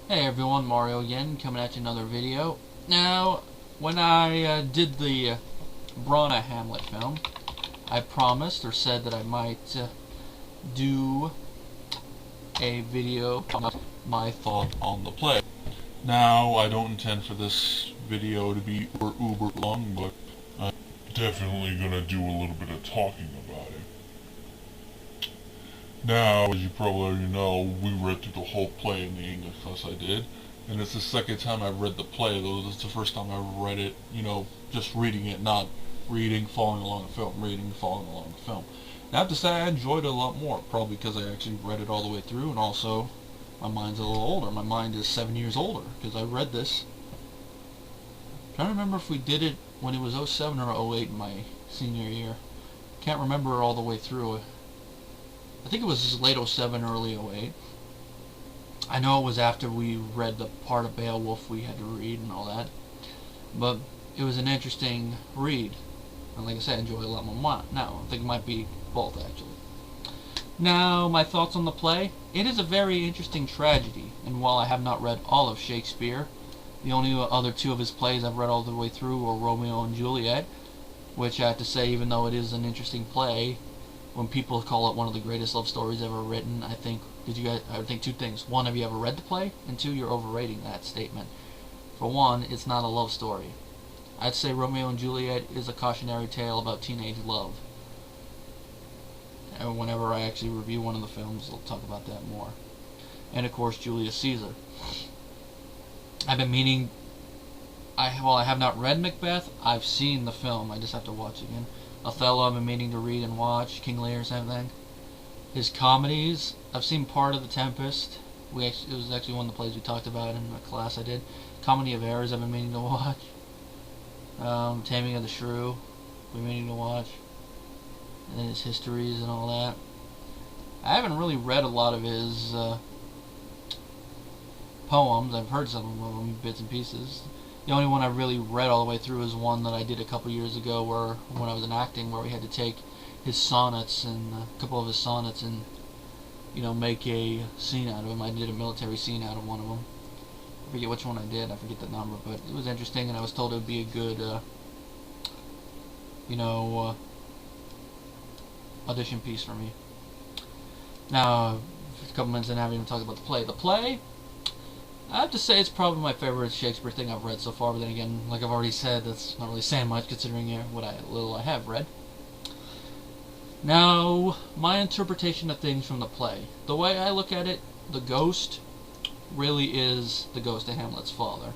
Hey everyone, Mario again, coming at you another video. Now, when I did the Brana Hamlet film, I promised or said that I might do a video about my thought on the play. Now, I don't intend for this video to be uber long, but I'm definitely gonna do a little bit of talking about it. Now, as you probably already know, we read through the whole play in the English class I did, and it's the second time I've read the play, though this is the first time I read it, just reading it, not reading, following along the film, reading, following along the film. And I have to say I enjoyed it a lot more, probably because I actually read it all the way through, and also my mind's a little older. My mind is 7 years older, because I read this. I'm trying to remember if we did it when it was 07 or 08 in my senior year. Can't remember all the way through it. I think it was late 07, early 08. I know it was after we read the part of Beowulf we had to read and all that. But it was an interesting read. And like I said, I enjoy it a lot more now. I think it might be both, actually. Now, my thoughts on the play. It is a very interesting tragedy. And while I have not read all of Shakespeare, the only other two of his plays I've read all the way through were Romeo and Juliet, which I have to say, even though it is an interesting play, when people call it one of the greatest love stories ever written, I think two things. One, have you ever read the play? And two, you're overrating that statement. For one, it's not a love story. I'd say Romeo and Juliet is a cautionary tale about teenage love. And whenever I actually review one of the films, I'll talk about that more. And of course, Julius Caesar. I've been meaning, while I have not read Macbeth, I've seen the film. I just have to watch it again. Othello, I've been meaning to read and watch. King Lear, same thing. His comedies, I've seen part of The Tempest. It was actually one of the plays we talked about in a class I did. Comedy of Errors, I've been meaning to watch. Taming of the Shrew, I've been meaning to watch. And then his histories and all that. I haven't really read a lot of his poems. I've heard some of them, bits and pieces. The only one I really read all the way through is one that I did a couple years ago, when I was in acting, where we had to take his sonnets and a couple of his sonnets and make a scene out of them. I did a military scene out of one of them. I forget which one I did. I forget the number, but it was interesting, and I was told it would be a good, audition piece for me. Now, a couple minutes in, I haven't even talked about the play. The play, I have to say it's probably my favorite Shakespeare thing I've read so far, but then again, like I've already said, that's not really saying much considering what little I have read. Now, my interpretation of things from the play. The way I look at it, the ghost really is the ghost of Hamlet's father.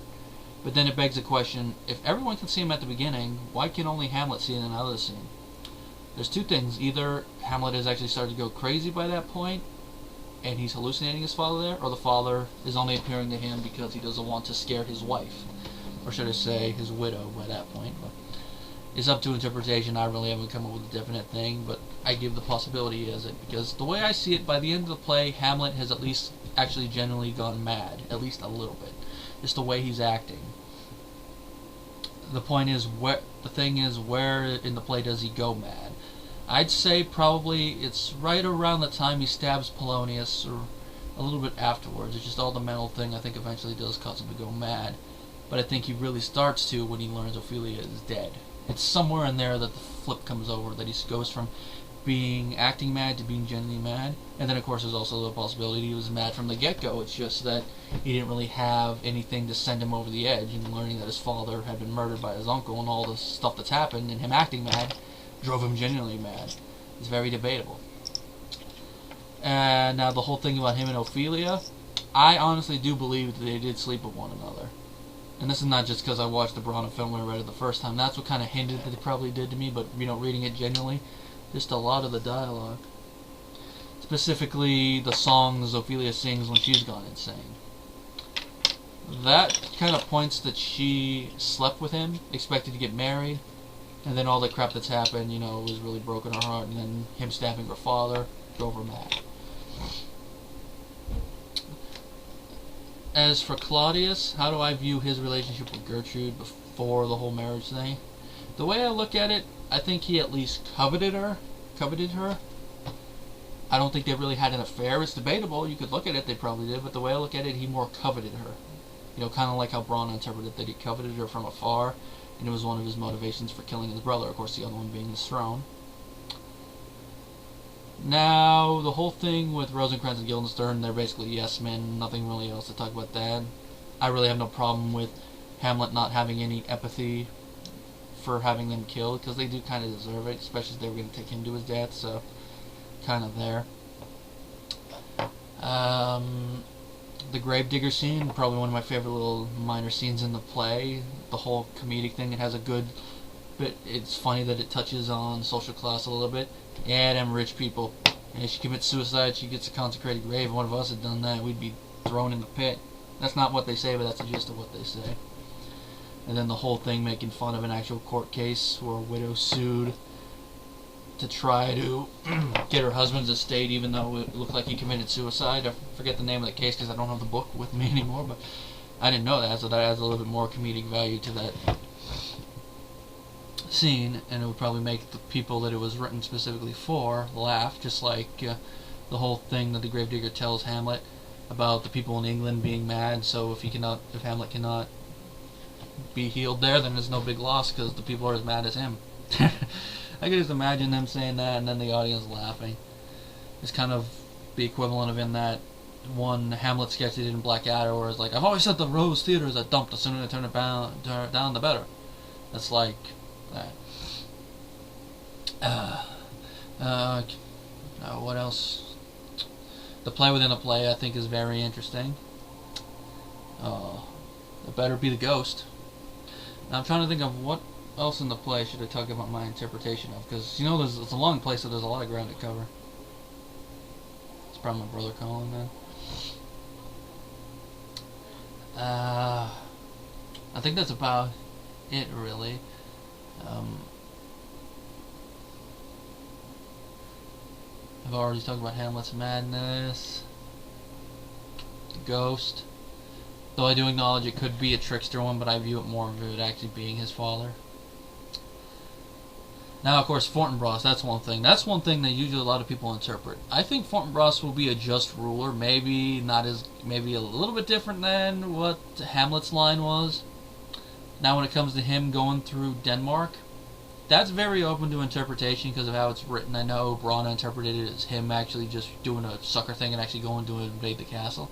But then it begs the question, if everyone can see him at the beginning, why can only Hamlet see it in another scene? There's two things. Either Hamlet has actually started to go crazy by that point, and he's hallucinating his father there, or the father is only appearing to him because he doesn't want to scare his wife, or should I say his widow by that point. But it's up to interpretation. I really haven't come up with a definite thing, but I give the possibility as it, because the way I see it, by the end of the play, Hamlet has at least actually genuinely gone mad, at least a little bit. It's the way he's acting. The point is, where in the play does he go mad? I'd say probably it's right around the time he stabs Polonius, or a little bit afterwards. It's just all the mental thing I think eventually does cause him to go mad. But I think he really starts to when he learns Ophelia is dead. It's somewhere in there that the flip comes over, that he goes from acting mad to being genuinely mad. And then of course there's also the possibility he was mad from the get-go. It's just that he didn't really have anything to send him over the edge, and learning that his father had been murdered by his uncle and all the stuff that's happened, and him acting mad drove him genuinely mad. It's very debatable. And now the whole thing about him and Ophelia, I honestly do believe that they did sleep with one another. And this is not just because I watched the Brana film when I read it the first time. That's what kind of hinted that they probably did to me, but reading it genuinely, just a lot of the dialogue. Specifically, the songs Ophelia sings when she's gone insane. That kind of points that she slept with him, expected to get married, and then all the crap that's happened, was really broken her heart, and then him stabbing her father drove her mad. As for Claudius, how do I view his relationship with Gertrude before the whole marriage thing? The way I look at it, I think he at least coveted her. I don't think they really had an affair. It's debatable. You could look at it, they probably did, but the way I look at it, he more coveted her. You know, kind of like how Braun interpreted that he coveted her from afar, and it was one of his motivations for killing his brother, of course the other one being his throne. Now, the whole thing with Rosencrantz and Guildenstern, they're basically yes men, nothing really else to talk about that. I really have no problem with Hamlet not having any empathy for having them killed, because they do kind of deserve it, especially if they were going to take him to his death, so kind of there. The gravedigger scene, probably one of my favorite little minor scenes in the play. The whole comedic thing, it has a good bit. It's funny that it touches on social class a little bit. Yeah, them rich people. And if she commits suicide, she gets a consecrated grave. If one of us had done that, we'd be thrown in the pit. That's not what they say, but that's the gist of what they say. And then the whole thing making fun of an actual court case where a widow sued to try to get her husband's estate, even though it looked like he committed suicide. I forget the name of the case because I don't have the book with me anymore, but I didn't know that, so that adds a little bit more comedic value to that scene, and it would probably make the people that it was written specifically for laugh, just like the whole thing that the gravedigger tells Hamlet about the people in England being mad. So if Hamlet cannot be healed there, then there's no big loss because the people are as mad as him. I can just imagine them saying that and then the audience laughing. It's kind of the equivalent of in that one Hamlet sketch they did in Blackadder where it's like, I've always said the Rose Theatre is a dump, the sooner they turn it down the better. That's like that. What else? The play within a play I think is very interesting. It better be the ghost. Now I'm trying to think of what else in the play should I talk about my interpretation of, because you know it's a long play, so there's a lot of ground to cover. It's probably my brother calling then. I think that's about it really. I've already talked about Hamlet's madness, the ghost, though I do acknowledge it could be a trickster one, but I view it more of it actually being his father. Now, of course, Fortinbras, that's one thing. That's one thing that usually a lot of people interpret. I think Fortinbras will be a just ruler, maybe a little bit different than what Hamlet's line was. Now, when it comes to him going through Denmark, that's very open to interpretation because of how it's written. I know Braun interpreted it as him actually just doing a sucker thing and actually going to invade the castle.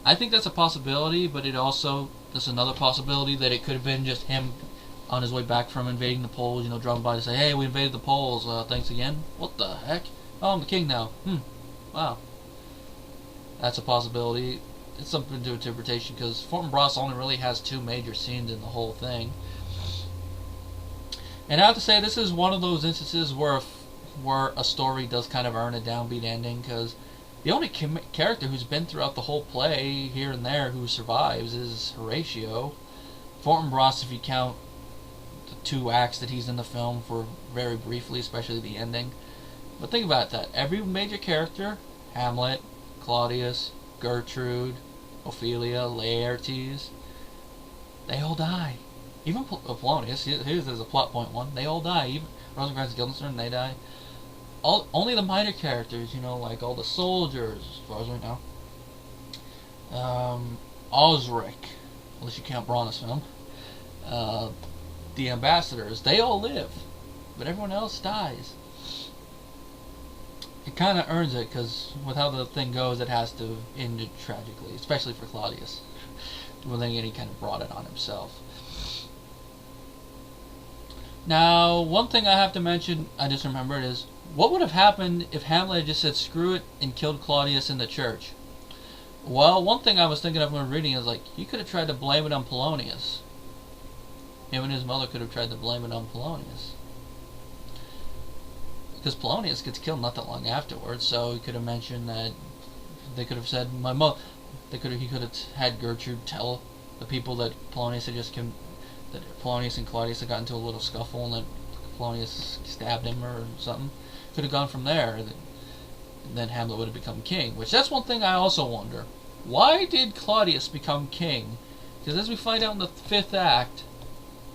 I think that's a possibility, but there's another possibility that it could have been just him on his way back from invading the Poles, dropping by to say, hey, we invaded the Poles, thanks again. What the heck? Oh, I'm the king now. Wow. That's a possibility. It's something to interpretation, because Fortinbras only really has two major scenes in the whole thing. And I have to say, this is one of those instances where a story does kind of earn a downbeat ending, because the only character who's been throughout the whole play, here and there, who survives is Horatio. Fortinbras, if you count the 2 acts that he's in the film for very briefly, especially the ending. But think about that. Every major character, Hamlet, Claudius, Gertrude, Ophelia, Laertes, they all die. Even Polonius, here's a plot point one, they all die. Even Rosencrantz and Guildenstern, they die. Only the minor characters, like all the soldiers, as far as we know. Osric, unless you count Brauna's film. The ambassadors, they all live, but everyone else dies. It kind of earns it, because with how the thing goes, it has to end it tragically, especially for Claudius. Well, then again, he kind of brought it on himself. Now, one thing I have to mention, I just remembered, is what would have happened if Hamlet had just said screw it and killed Claudius in the church? Well, one thing I was thinking of when reading is, he could have tried to blame it on Polonius. Him and his mother could have tried to blame it on Polonius. Because Polonius gets killed not that long afterwards, so he could have mentioned that they could have said, he could have had Gertrude tell the people that Polonius had just that Polonius and Claudius had gotten into a little scuffle and that Polonius stabbed him or something. Could have gone from there, and then Hamlet would have become king. Which, that's one thing I also wonder. Why did Claudius become king? Because as we find out in the 5th act,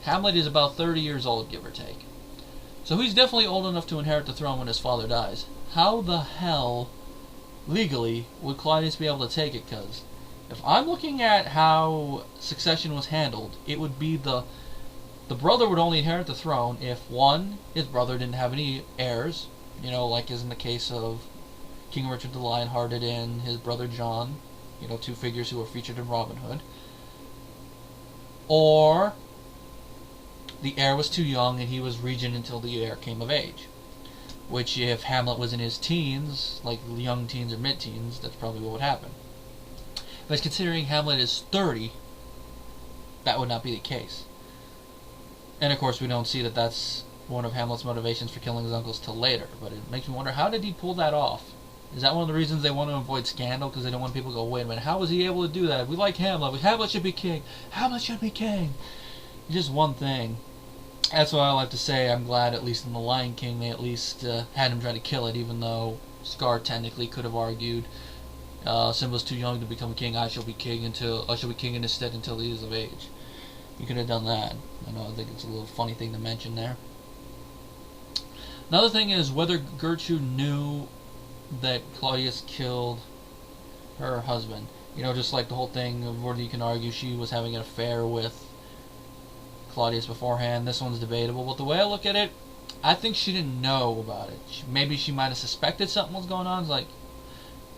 Hamlet is about 30 years old, give or take. So he's definitely old enough to inherit the throne when his father dies. how the hell, legally, would Claudius be able to take it? Because if I'm looking at how succession was handled, it would be the brother would only inherit the throne if, one, his brother didn't have any heirs, you know, like is in the case of King Richard the Lionhearted and his brother John, you know, two figures who are featured in Robin Hood, or the heir was too young and he was regent until the heir came of age. Which, if Hamlet was in his teens, like young teens or mid-teens, that's probably what would happen. But considering Hamlet is 30, that would not be the case. And of course, we don't see that that's one of Hamlet's motivations for killing his uncles till later. But it makes me wonder, how did he pull that off? Is that one of the reasons they want to avoid scandal? Because they don't want people to go, wait a minute, how was he able to do that? We like Hamlet. Hamlet should be king. Hamlet should be king. Just one thing. That's why I like to say I'm glad, at least in The Lion King, they at least had him try to kill it, even though Scar technically could have argued, Simba's too young to become king. I shall be king in his stead until he is of age. You could have done that. I think it's a little funny thing to mention there. Another thing is whether Gertrude knew that Claudius killed her husband. You know, just like the whole thing of whether you can argue she was having an affair with Claudius beforehand. This one's debatable, but the way I look at it, I think she didn't know about it. Maybe she might have suspected something was going on, like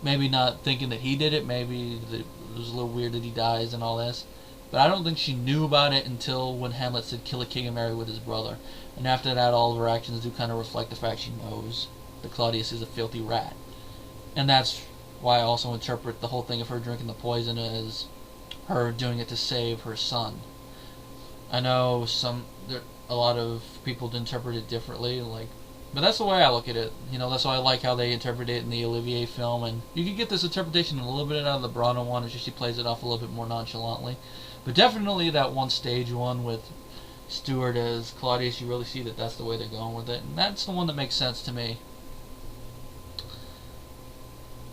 maybe not thinking that he did it, maybe it was a little weird that he dies and all this, but I don't think she knew about it until when Hamlet said kill a king and marry with his brother. And after that, all of her actions do kind of reflect the fact she knows that Claudius is a filthy rat. And that's why I also interpret the whole thing of her drinking the poison as her doing it to save her son. I know a lot of people interpret it differently, but that's the way I look at it. You know, that's why I like how they interpret it in the Olivier film, and you can get this interpretation a little bit out of the Brana one. It's just she plays it off a little bit more nonchalantly. But definitely that one stage one with Stuart as Claudius, you really see that that's the way they're going with it, and that's the one that makes sense to me.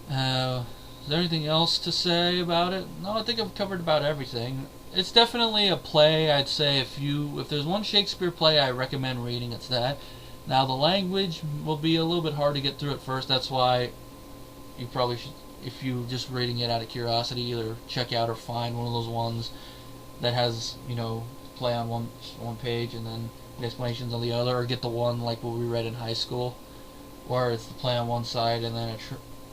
Is there anything else to say about it? No, I think I've covered about everything. It's definitely a play. I'd say if there's one Shakespeare play I recommend reading, it's that. Now the language will be a little bit hard to get through at first. That's why you probably should, if you just reading it out of curiosity, either check out or find one of those ones that has, you know, play on one page and then the explanations on the other, or get the one like what we read in high school, where it's the play on one side and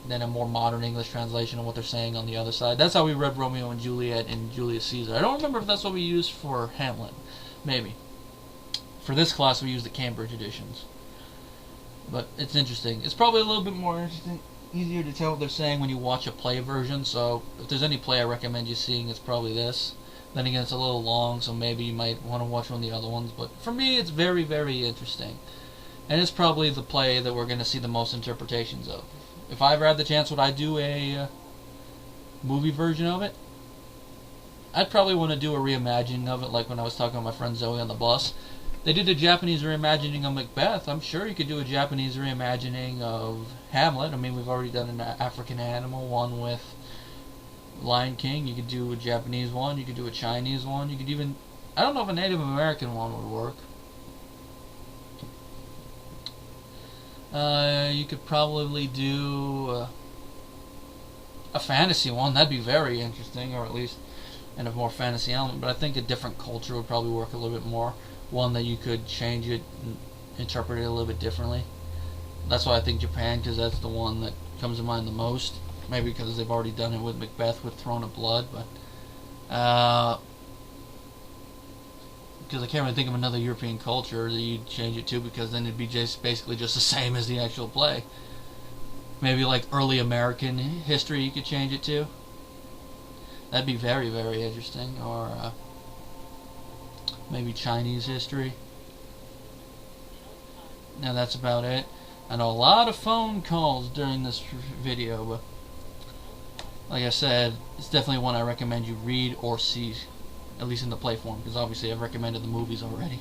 then a more modern English translation of what they're saying on the other side. That's how we read Romeo and Juliet and Julius Caesar. I don't remember if that's what we used for Hamlet. Maybe. For this class we used the Cambridge editions. But it's interesting. It's probably a little bit more interesting, easier to tell what they're saying when you watch a play version, so if there's any play I recommend you seeing, it's probably this. Then again, it's a little long, so maybe you might want to watch one of the other ones, but for me it's very, very interesting. And it's probably the play that we're going to see the most interpretations of. If I ever had the chance, would I do a movie version of it? I'd probably want to do a reimagining of it, like when I was talking with my friend Zoe on the bus. They did a Japanese reimagining of Macbeth. I'm sure you could do a Japanese reimagining of Hamlet. I mean, we've already done an African animal one with Lion King. You could do a Japanese one. You could do a Chinese one. You could even... I don't know if a Native American one would work. You could probably do a fantasy one. That'd be very interesting, or at least in a more fantasy element. But I think a different culture would probably work a little bit more. One that you could change it and interpret it a little bit differently. That's why I think Japan, because that's the one that comes to mind the most. Maybe because they've already done it with Macbeth with Throne of Blood, but because I can't really think of another European culture that you'd change it to, because then it'd be basically just the same as the actual play. Maybe like early American history you could change it to. That'd be very, very interesting. Or maybe Chinese history. Now that's about it. I know a lot of phone calls during this video, but like I said, it's definitely one I recommend you read or see, at least in the play form, because obviously I've recommended the movies already.